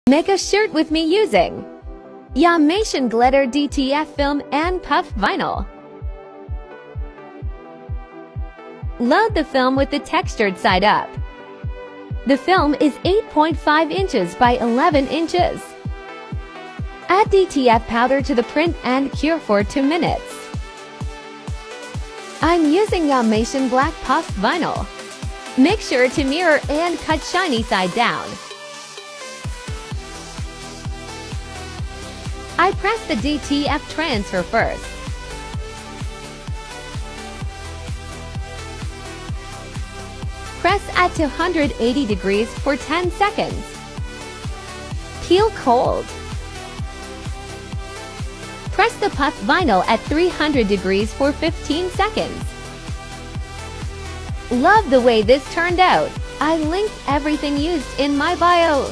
Make a shirt with me using Yamation glitter DTF film and puff vinyl. Load the film with the textured side up. The film is 8.5 inches by 11 inches. Add DTF powder to the print and cure for 2 minutes. I'm using Yamation black puff vinyl. Make sure to mirror and cut shiny side down. I press the DTF transfer first. Press at 280 degrees for 10 seconds. Peel cold. Press the puff vinyl at 300 degrees for 15 seconds. Love the way this turned out. I linked everything used in my bio.